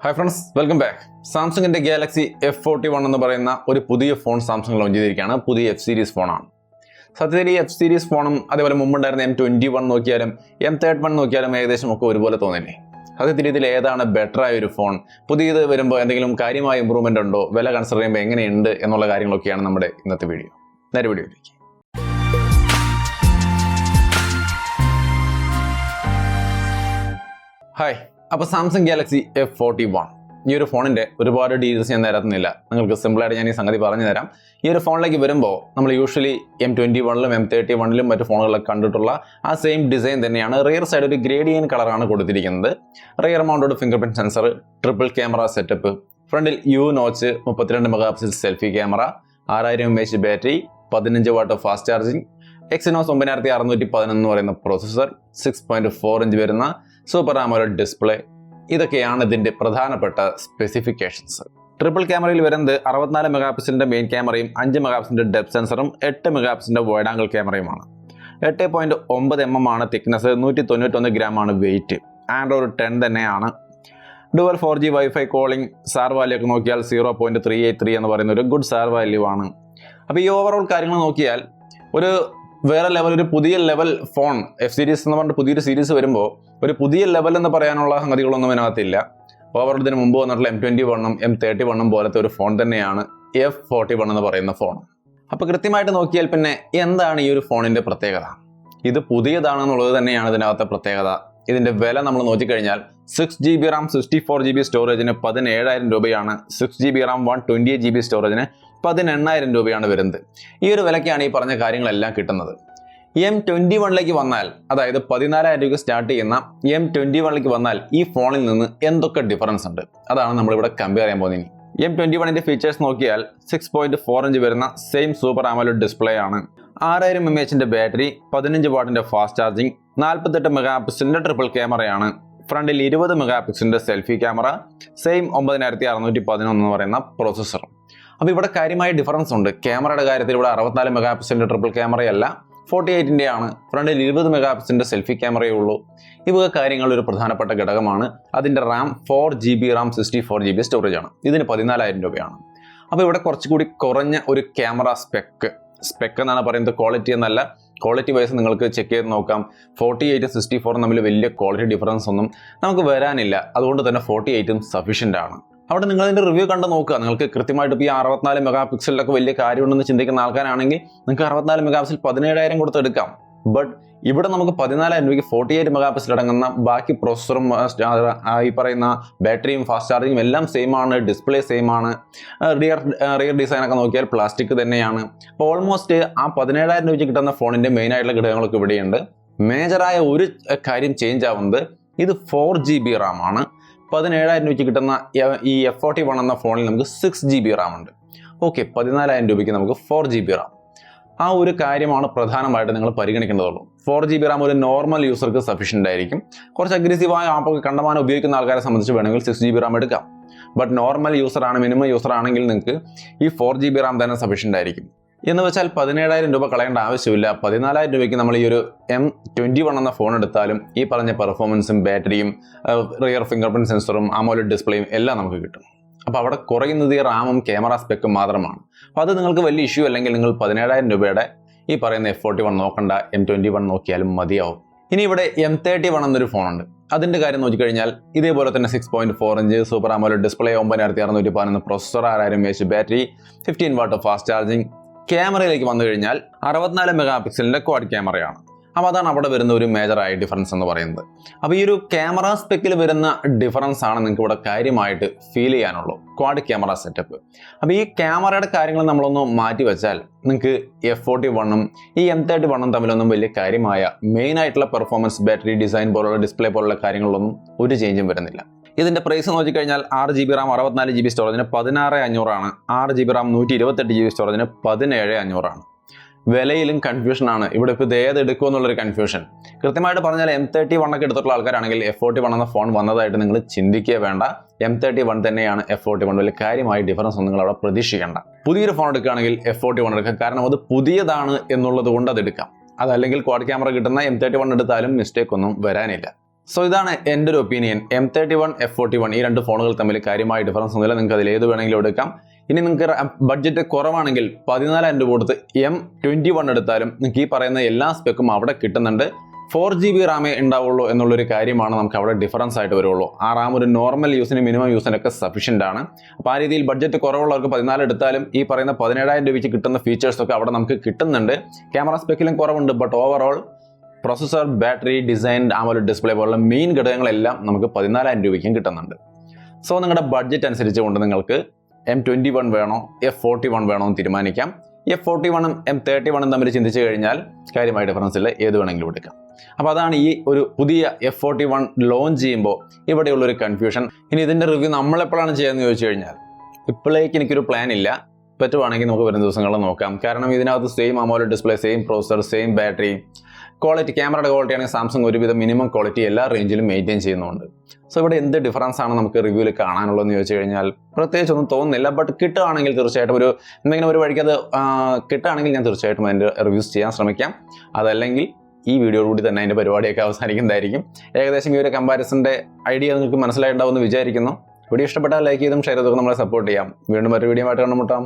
Hi friends, welcome back. Samsung Galaxy F41 എന്ന് പറയുന്ന ഒരു പുതിയ ഫോൺ സാംസങ് ലോഞ്ച് ചെയ്തിരിക്കുകയാണ്. പുതിയ F സീരീസ് ഫോണാണ്. സത്യത്തിൽ ഈ F സീരീസ് ഫോണും അതേപോലെ മുമ്പുണ്ടായിരുന്ന M21 നോക്കിയാലും M31 നോക്കിയാലും ഏകദേശം ഒക്കെ ഒരുപോലെ തോന്നില്ലേ? സത്യത്തിൽ ഇതിൽ ഏതാണ് ബെറ്റർ ആയ ഒരു ഫോൺ? പുതിയത് വരുമ്പോൾ എന്തെങ്കിലും കാര്യമായ ഇമ്പ്രൂവ്മെന്റ് ഉണ്ടോ? വില കൺസിഡർ ചെയ്യുമ്പോൾ എങ്ങനെയുണ്ട് എന്നുള്ള കാര്യങ്ങളൊക്കെയാണ് നമ്മുടെ ഇന്നത്തെ വീഡിയോ. നേരെ വീഡിയോയിലേക്ക്. ഹായ്, അപ്പോൾ സാംസങ് ഗാലക്സി F41 ഈ ഒരു ഫോണിൻ്റെ ഒരുപാട് ഡീറ്റെയിൽസ് ഞാൻ നിരത്തുന്നില്ല. നിങ്ങൾക്ക് സിമ്പിളായിട്ട് ഞാൻ ഈ സംഗതി പറഞ്ഞു തരാം. ഈ ഒരു ഫോണിലേക്ക് വരുമ്പോൾ നമ്മൾ യൂഷ്വലി M21ലും M31ലും മറ്റു ഫോണുകളിലൊക്കെ കണ്ടിട്ടുള്ള ആ സെയിം ഡിസൈൻ തന്നെയാണ്. റിയർ സൈഡ് ഒരു ഗ്രേഡിയൻ കളറാണ് കൊടുത്തിരിക്കുന്നത്. Rear mounted fingerprint sensor, triple camera setup, ഫ്രണ്ടിൽ U notch, 32 megapixel selfie camera, 6000 mAh battery, 15 watt fast charging, Exynos 9611 എന്ന് പറയുന്ന പ്രോസസ്സർ, 6.4 ഇഞ്ച് വരുന്ന സൂപ്പർ ആമോലെഡ് ഡിസ്പ്ലേ. ഇതൊക്കെയാണ് ഇതിൻ്റെ പ്രധാനപ്പെട്ട സ്പെസിഫിക്കേഷൻസ്. ട്രിപ്പിൾ ക്യാമറയിൽ വരുന്നത് 64 മെഗാപിക്സലിൻ്റെ മെയിൻ ക്യാമറയും 5 മെഗാപിക്സലിൻ്റെ ഡെപ്ത് സെൻസറും 8 മെഗാപിക്സലിൻ്റെ വൈഡ് ആംഗിൾ ക്യാമറയുമാണ്. 8.9 mm ആണ് തിക്നെസ്, 191 ഗ്രാം ആണ് വെയിറ്റ്. ആൻഡ്രോയിഡ് 10 തന്നെയാണ്. Dual 4G wifi calling. Sir value ഒക്കെ നോക്കിയാൽ 0.383 എന്ന് പറയുന്ന ഒരു ഗുഡ് സാർ വാല്യൂ ആണ്. അപ്പോൾ ഈ ഓവറോൾ കാര്യങ്ങൾ നോക്കിയാൽ ഒരു വേറെ ലെവൽ, ഒരു പുതിയ ലെവൽ ഫോൺ F സീരീസ് എന്ന് പറഞ്ഞിട്ട് പുതിയൊരു സീരീസ് വരുമ്പോൾ ഒരു പുതിയ ലെവൽ എന്ന് പറയാനുള്ള സംഗതികളൊന്നും ഇതിനകത്തില്ല. ഓവറോൾ ഇതിന് മുമ്പ് വന്നിട്ടുള്ള M21ഉം M31ഉം പോലത്തെ ഒരു ഫോൺ തന്നെയാണ് F41 എന്ന് പറയുന്ന ഫോൺ. അപ്പോൾ കൃത്യമായിട്ട് നോക്കിയാൽ പിന്നെ എന്താണ് ഈ ഒരു ഫോണിൻ്റെ പ്രത്യേകത? ഇത് പുതിയതാണെന്നുള്ളത് തന്നെയാണ് ഇതിനകത്തെ പ്രത്യേകത. ഇതിൻ്റെ വില നമ്മൾ നോക്കിക്കഴിഞ്ഞാൽ 6GB റാം 64GB സ്റ്റോറേജിന് 17,000 രൂപയാണ്. 6GB റാം 128GB സ്റ്റോറേജിന് 18,000 രൂപയാണ് വരുന്നത്. ഈ ഒരു വിലയ്ക്കാണ് ഈ പറഞ്ഞ കാര്യങ്ങളെല്ലാം കിട്ടുന്നത്. M21ലേക്ക് വന്നാൽ, അതായത് 14,000 രൂപയ്ക്ക് സ്റ്റാർട്ട് ചെയ്യുന്ന M21ലേക്ക് വന്നാൽ ഈ ഫോണിൽ നിന്ന് എന്തൊക്കെ ഡിഫറൻസ് ഉണ്ട് അതാണ് നമ്മളിവിടെ കമ്പയർ ചെയ്യാൻ പോകുന്നത്. M21ന്റെ ഫീച്ചേഴ്സ് നോക്കിയാൽ 6.4 ഇഞ്ച് വരുന്ന സെയിം സൂപ്പർ ആമോലെഡ് ഡിസ്പ്ലേ ആണ്. 6000 mAhന്റെ ബാറ്ററി, 15 വാട്ടിന്റെ ഫാസ്റ്റ് ചാർജിങ്, 48 മെഗാപിക്സലിന്റെ ട്രിപ്പിൾ ക്യാമറയാണ്. ഫ്രണ്ടിൽ 20 മെഗാപിക്സലിന്റെ സെൽഫി ക്യാമറ, സെയിം 9611 എന്ന് പറയുന്ന പ്രോസസ്സറും. അപ്പോൾ ഇവിടെ കാര്യമായ ഡിഫറൻസ് ഉണ്ട്. ക്യാമറയുടെ കാര്യത്തിൽ ഇവിടെ 64 മെഗാപിക്സലിന്റെ ട്രിപ്പിൾ ക്യാമറയല്ല, 48ന്റെ ആണ്. ഫ്രണ്ടിൽ 20 മെഗാപിക്സലിന്റെ സെൽഫി ക്യാമറയേ ഉള്ളൂ. ഇവ കാര്യങ്ങൾ ഒരു പ്രധാനപ്പെട്ട ഘടകമാണ്. അതിന്റെ Ram 4GB Ram 64GB storage ആണ്. ഇതിന് 14,000 രൂപയാണ്. അപ്പോൾ ഇവിടെ കുറച്ചുകൂടി കുറഞ്ഞ ഒരു ക്യാമറ സ്പെക്ക് എന്നാണ് പറയുന്നത്, ക്വാളിറ്റി എന്നല്ല. ക്വാളിറ്റി വൈസ് നിങ്ങൾക്ക് ചെക്ക് ചെയ്ത് നോക്കാം. 48 64 തമ്മിൽ വലിയ ക്വാളിറ്റി ഡിഫറൻസ് ഒന്നും നമുക്ക് വരാനില്ല. അതുകൊണ്ട് തന്നെ 48ഉം സഫീഷ്യൻ്റ് ആണ്. അവിടെ നിങ്ങൾ അതിൻ്റെ റിവ്യൂ കണ്ട് നോക്കുക. നിങ്ങൾക്ക് കൃത്യമായിട്ട് ഇപ്പോൾ ഈ 64 മെഗാപിക്സലിലൊക്കെ വലിയ കാര്യമുണ്ടെന്ന് ചിന്തിക്കുന്ന ആൾക്കാരാണെങ്കിൽ നിങ്ങൾക്ക് 64 മെഗാപിക്സൽ 17,000 കൊടുത്ത് എടുക്കാം. ബട്ട് ഇവിടെ നമുക്ക് 14,000 രൂപയ്ക്ക് 48 മെഗാപിക്സൽ അടങ്ങുന്ന ബാക്കി പ്രോസസ്സറും ഈ പറയുന്ന ബാറ്ററിയും ഫാസ്റ്റ് ചാർജിങ്ങും എല്ലാം സെയിം ആണ്. ഡിസ്പ്ലേ സെയിം ആണ്. റിയർ ഡിസൈനൊക്കെ നോക്കിയാൽ പ്ലാസ്റ്റിക് തന്നെയാണ്. അപ്പോൾ ഓൾമോസ്റ്റ് ആ 17,000 രൂപയ്ക്ക് കിട്ടുന്ന ഫോണിൻ്റെ മെയിൻ ആയിട്ടുള്ള ഘടകങ്ങളൊക്കെ ഇവിടെയുണ്ട്. മേജറായ ഒരു കാര്യം ചേഞ്ച് ആവുന്നത് ഇത് 4GB റാം ആണ്. 17,000 രൂപയ്ക്ക് കിട്ടുന്ന ഈ F41 എന്ന ഫോണിൽ നമുക്ക് 6GB റാം ഉണ്ട്. ഓക്കെ, 14,000 രൂപയ്ക്ക് നമുക്ക് 4GB റാം. ആ ഒരു കാര്യമാണ് പ്രധാനമായിട്ട് നിങ്ങൾ പരിഗണിക്കേണ്ടതുള്ളൂ. 4GB റാം ഒരു നോർമൽ യൂസർക്ക് സഫീഷ്യൻ്റ് ആയിരിക്കും. കുറച്ച് അഗ്രസീവായ ആപ്പൊക്കെ കണ്ടമാനം ഉപയോഗിക്കുന്ന ആൾക്കാരെ സംബന്ധിച്ച് വേണമെങ്കിൽ 6GB റാം എടുക്കാം. ബട്ട് നോർമൽ യൂസറാണ്, മിനിമം യൂസർ ആണെങ്കിൽ നിങ്ങൾക്ക് ഈ 4GB റാം തന്നെ സഫീഷ്യൻ്റ് ആയിരിക്കും. എന്ന് വെച്ചാൽ 17,000 രൂപ കളയേണ്ട ആവശ്യമില്ല. 14,000 രൂപയ്ക്ക് നമ്മൾ ഈ ഒരു M21 എന്ന ഫോൺ എടുത്താലും ഈ പറഞ്ഞ പെർഫോമൻസും ബാറ്ററിയും റിയർ ഫിംഗർ പ്രിന്റ് സെൻസറും AMOLED ഡിസ്പ്ലേയും എല്ലാം നമുക്ക് കിട്ടും. അപ്പോൾ അവിടെ കുറയുന്നത് ഈ റാമും ക്യാമറ സ്പെക്കും മാത്രമാണ്. അപ്പോൾ അത് നിങ്ങൾക്ക് വലിയ ഇഷ്യൂ അല്ലെങ്കിൽ നിങ്ങൾ 17,000 രൂപയുടെ ഈ പറയുന്ന F41 നോക്കണ്ട, M21 നോക്കിയാലും മതിയാവും. ഇനി ഇവിടെ M31 എന്നൊരു ഫോണുണ്ട്. അതിൻ്റെ കാര്യം നോക്കിക്കഴിഞ്ഞാൽ ഇതേപോലെ തന്നെ 6.4 inch super AMOLED display, 9611 processor, 6000 mAh battery, 15 watt fast charging. ക്യാമറയിലേക്ക് വന്നു കഴിഞ്ഞാൽ 64 മെഗാപിക്സലിൻ്റെ ക്വാഡ് ക്യാമറയാണ്. അപ്പോൾ അതാണ് അവിടെ വരുന്ന ഒരു മേജറായ ഡിഫറൻസ് എന്ന് പറയുന്നത്. അപ്പോൾ ഈ ഒരു ക്യാമറ സ്പെക്കിൽ വരുന്ന ഡിഫറൻസ് ആണ് നിങ്ങൾക്ക് ഇവിടെ കാര്യമായിട്ട് ഫീൽ ചെയ്യാനുള്ളൂ, ക്വാഡ് ക്യാമറ സെറ്റപ്പ്. അപ്പോൾ ഈ ക്യാമറയുടെ കാര്യങ്ങൾ നമ്മളൊന്ന് മാറ്റി വെച്ചാൽ നിങ്ങൾക്ക് F41ഉം ഈ M31ഉം തമ്മിലൊന്നും വലിയ കാര്യമായ മെയിൻ ആയിട്ടുള്ള പെർഫോമൻസ്, ബാറ്ററി, ഡിസൈൻ പോലുള്ള ഡിസ്പ്ലേ പോലുള്ള കാര്യങ്ങളൊന്നും ഒരു ചേഞ്ചും വരുന്നില്ല. ഇതിൻ്റെ പ്രൈസ് നോക്കിക്കഴിഞ്ഞാൽ 6GB റാം 64GB സ്റ്റോറേജിന് 16,500 ആണ്. 6GB റാം 128GB സ്റ്റോറേജിന് 17,500 ആണ്. വിലയിലും കൺഫ്യൂഷനാണ്. ഇവിടെ ഇപ്പോൾ ഇത് ഏത് എടുക്കുമോ എന്നുള്ളൊരു കൺഫ്യൂഷൻ. കൃത്യമായിട്ട് പറഞ്ഞാൽ M31 ഒക്കെ എടുത്തിട്ടുള്ള ആൾക്കാരാണെങ്കിൽ F41 എന്ന ഫോൺ വന്നതായിട്ട് നിങ്ങൾ ചിന്തിക്കുക വേണ്ട. M31 തന്നെയാണ് F41. വലിയ കാര്യമായ ഡിഫറൻസ് ഒന്നും നിങ്ങൾ അവിടെ പ്രതീക്ഷിക്കേണ്ട. പുതിയൊരു ഫോൺ എടുക്കുകയാണെങ്കിൽ F41 എടുക്കുക. കാരണം അത് പുതിയതാണ് എന്നുള്ളത് കൊണ്ട് അത് എടുക്കാം. അതല്ലെങ്കിൽ ക്വാഡ് ക്യാമറ കിട്ടുന്ന M31 എടുത്താലും മിസ്റ്റേക്ക് ഒന്നും വരാനില്ല. സോ ഇതാണ് എൻ്റെ ഒരു ഒപ്പീനിയൻ. M31, F41 ഈ രണ്ട് ഫോണുകൾ തമ്മിൽ കാര്യമായ ഡിഫറൻസ് ഒന്നുമില്ല. നിങ്ങൾക്ക് അതിൽ ഏത് വേണമെങ്കിലും എടുക്കാം. ഇനി നിങ്ങൾക്ക് ബഡ്ജറ്റ് കുറവാണെങ്കിൽ 14,000 രൂപ കൊടുത്ത് M21 എടുത്താലും നിങ്ങൾക്ക് ഈ പറയുന്ന എല്ലാ സ്പെക്കും അവിടെ കിട്ടുന്നുണ്ട്. 4GB റാമേ ഉണ്ടാവുള്ളൂ എന്നുള്ളൊരു കാര്യമാണ് നമുക്ക് അവിടെ ഡിഫറൻസ് ആയിട്ട് വരുള്ളൂ. ആ റാം ഒരു നോർമൽ യൂസിന് മിനിമം യൂസിനൊക്കെ സഫീഷ്യൻ്റ് ആണ്. അപ്പോൾ ആ രീതിയിൽ ബഡ്ജറ്റ് കുറവുള്ളവർക്ക് 14 എടുത്താലും ഈ പറയുന്ന 17,000 രൂപയ്ക്ക് കിട്ടുന്ന ഫീച്ചേഴ്സൊക്കെ അവിടെ നമുക്ക് കിട്ടുന്നുണ്ട്. ക്യാമറ സ്പെക്കിലും കുറവുണ്ട്, but overall processor, battery, design, AMOLED display പോലുള്ള മെയിൻ ഘടകങ്ങളെല്ലാം നമുക്ക് 14,000 രൂപയ്ക്കും കിട്ടുന്നുണ്ട്. സോ നിങ്ങളുടെ ബഡ്ജറ്റ് അനുസരിച്ചുകൊണ്ട് നിങ്ങൾക്ക് M21 വേണോ F41 വേണോ എന്ന് തീരുമാനിക്കാം. F41 M31 തമ്മിൽ ചിന്തിച്ചു കഴിഞ്ഞാൽ കാര്യമായ ഡിഫറൻസ് ഇല്ല, ഏത് വേണമെങ്കിലും എടുക്കാം. അപ്പോൾ അതാണ് ഈ ഒരു പുതിയ F41 ലോഞ്ച് ചെയ്യുമ്പോൾ ഇവിടെയുള്ളൊരു കൺഫ്യൂഷൻ. ഇനി ഇതിൻ്റെ റിവ്യൂ നമ്മളെപ്പോഴാണ് ചെയ്യുകയെന്ന് ചോദിച്ചു കഴിഞ്ഞാൽ ഇപ്പോഴേക്ക് എനിക്കൊരു പ്ലാൻ ഇല്ല. പറ്റുവാണെങ്കിൽ നമുക്ക് വരുന്ന ദിവസങ്ങളിൽ നോക്കാം. കാരണം ഇതിനകത്ത് same AMOLED display, same processor, same battery, quality, ക്യാമറയുടെ ക്വാളിറ്റി ആണെങ്കിൽ സാംസങ് ഒരുവിധം മിനിമം ക്വാളിറ്റി എല്ലാ റേഞ്ചിലും മെയിൻറ്റെയിൻ ചെയ്യുന്നുണ്ട്. സോ ഇവിടെ എന്ത് ഡിഫറൻസ് ആണ് നമുക്ക് റിവ്യൂവിൽ കാണാനുള്ളതെന്ന് ചോദിച്ചു കഴിഞ്ഞാൽ പ്രത്യേകിച്ചൊന്നും തോന്നുന്നില്ല. ബട്ട് കിട്ടുകയാണെങ്കിൽ തീർച്ചയായിട്ടും എന്തെങ്കിലും ഒരു വഴിക്ക് അത് കിട്ടുകയാണെങ്കിൽ ഞാൻ തീർച്ചയായിട്ടും അതിൻ്റെ റിവ്യൂസ് ചെയ്യാൻ ശ്രമിക്കാം. അതല്ലെങ്കിൽ ഈ വീഡിയോയോടുകൂടി തന്നെ അതിൻ്റെ പരിപാടിയൊക്കെ അവസാനിക്കുന്നതായിരിക്കും. ഏകദേശം ഈ ഒരു കമ്പാരിസൻ്റെ ഐഡിയ നിങ്ങൾക്ക് മനസ്സിലായിട്ടുണ്ടാവുമെന്ന് വിചാരിക്കുന്നു. വീഡിയോ ഇഷ്ടപ്പെട്ടാൽ ലൈക്ക് ചെയ്തും ഷെയർ ചെയ്തും നമ്മളെ സപ്പോർട്ട് ചെയ്യാം. വീണ്ടും മറ്റൊരു വീഡിയോ ആയിട്ട് കണ്ടുമുട്ടാം.